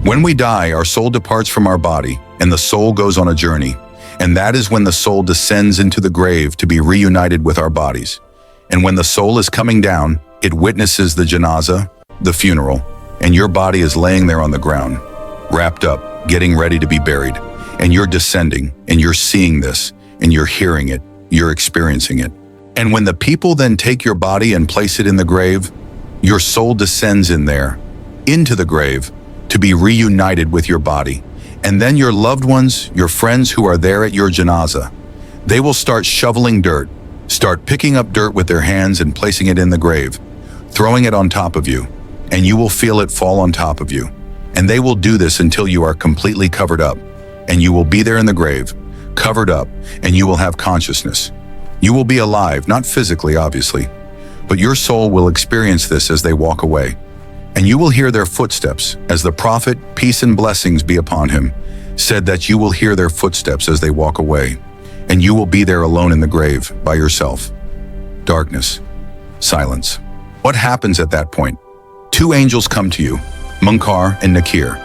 When we die, our soul departs from our body, and the soul goes on a journey. And that is when the soul descends into the grave to be reunited with our bodies. And when the soul is coming down, it witnesses the janazah, the funeral, and your body is laying there on the ground, wrapped up, getting ready to be buried. And you're descending, and you're seeing this, and you're hearing it, you're experiencing it. And when the people then take your body and place it in the grave, your soul descends in there, into the grave, to be reunited with your body. And then your loved ones, your friends who are there at your janazah, they will start shoveling dirt, start picking up dirt with their hands and placing it in the grave, throwing it on top of you, and you will feel it fall on top of you. And they will do this until you are completely covered up, and you will be there in the grave, covered up, and you will have consciousness. You will be alive, not physically, obviously, but your soul will experience this as they walk away. And you will hear their footsteps, as the Prophet, peace and blessings be upon him, said that you will hear their footsteps as they walk away, and you will be there alone in the grave, by yourself. Darkness. Silence. What happens at that point? Two angels come to you, Munkar and Nakir,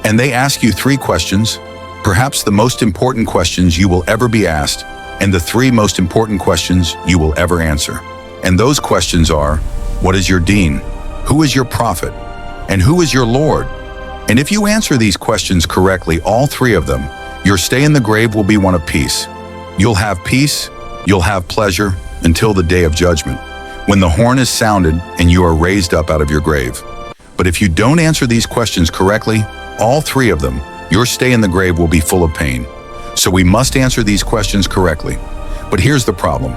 and they ask you three questions, perhaps the most important questions you will ever be asked, and the three most important questions you will ever answer. And those questions are, what is your deen? Who is your prophet? And who is your Lord? And if you answer these questions correctly, all three of them, your stay in the grave will be one of peace. You'll have peace, you'll have pleasure, until the day of judgment, when the horn is sounded and you are raised up out of your grave. But if you don't answer these questions correctly, all three of them, your stay in the grave will be full of pain. So we must answer these questions correctly. But here's the problem.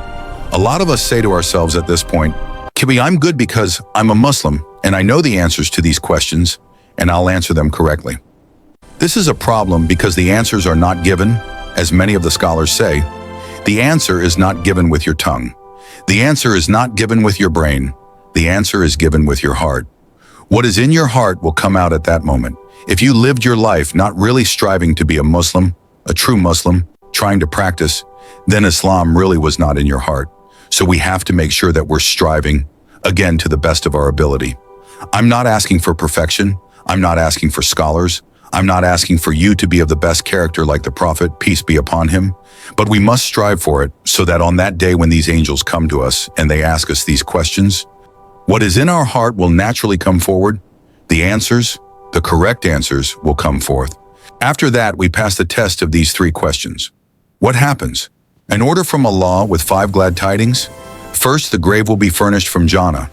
A lot of us say to ourselves at this point, Kibi, I'm good because I'm a Muslim and I know the answers to these questions and I'll answer them correctly. This is a problem because the answers are not given, as many of the scholars say. The answer is not given with your tongue. The answer is not given with your brain. The answer is given with your heart. What is in your heart will come out at that moment. If you lived your life not really striving to be a Muslim, a true Muslim, trying to practice, then Islam really was not in your heart. So we have to make sure that we're striving, again, to the best of our ability. I'm not asking for perfection. I'm not asking for scholars. I'm not asking for you to be of the best character like the Prophet, peace be upon him. But we must strive for it so that on that day when these angels come to us and they ask us these questions, what is in our heart will naturally come forward. The answers, the correct answers, will come forth. After that, we pass the test of these three questions. What happens? An order from Allah with 5 glad tidings. First, the grave will be furnished from Jannah.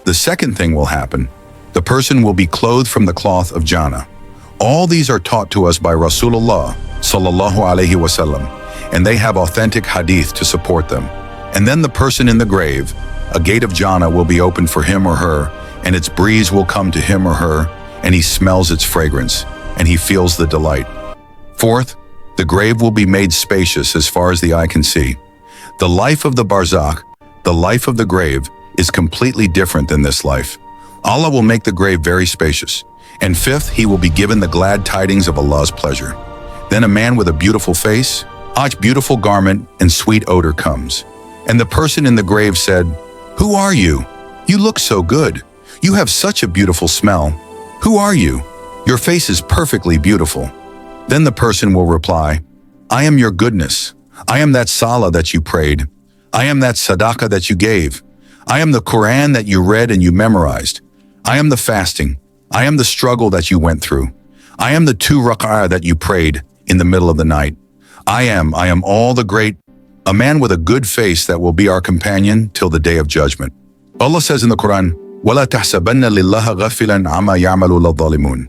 The second thing will happen. The person will be clothed from the cloth of Jannah. All these are taught to us by Rasulullah sallallahu alaihi wasallam, and they have authentic hadith to support them. And then the person in the grave, a gate of Jannah will be opened for him or her, and its breeze will come to him or her, and he smells its fragrance, and he feels the delight. Fourth, the grave will be made spacious as far as the eye can see. The life of the barzakh, the life of the grave, is completely different than this life. Allah will make the grave very spacious. And fifth, he will be given the glad tidings of Allah's pleasure. Then a man with a beautiful face, a beautiful garment, and sweet odor comes. And the person in the grave said, "Who are you? You look so good. You have such a beautiful smell. Who are you? Your face is perfectly beautiful." Then the person will reply, "I am your goodness. I am that salah that you prayed. I am that sadaqah that you gave. I am the Quran that you read and you memorized. I am the fasting. I am the struggle that you went through. I am the 2 rak'ah that you prayed in the middle of the night. I am all the great, a man with a good face that will be our companion till the day of judgment." Allah says in the Quran, وَلَا تَحْسَبَنَّ لِلَّهَ غَفِلًا عَمَّا يَعْمَلُ الظَّالِمُونَ.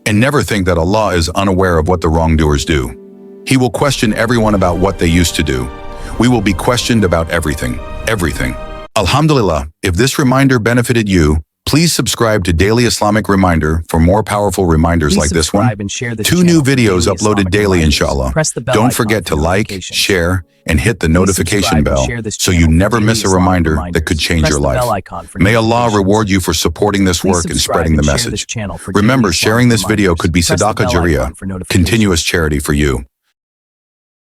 And never think that Allah is unaware of what the wrongdoers do. He will question everyone about what they used to do. We will be questioned about everything. Alhamdulillah, if this reminder benefited you, please subscribe to Daily Islamic Reminder for more powerful reminders like this one. And share the 2 new videos Daily uploaded Islamic daily, Reminders. inshallah. Press the bell Don't icon forget for to like, notifications. share, and hit the notification subscribe and bell share this so channel you for never Daily miss a Islamic reminder Reminders. that could change Press your the life. bell icon for May Allah notifications. reward you for supporting this Please work and subscribe spreading the and share message. this channel for Daily Remember, Islamic sharing this video Reminders. could be Press the sadaqah bell icon jariyah, for notifications. continuous charity for you.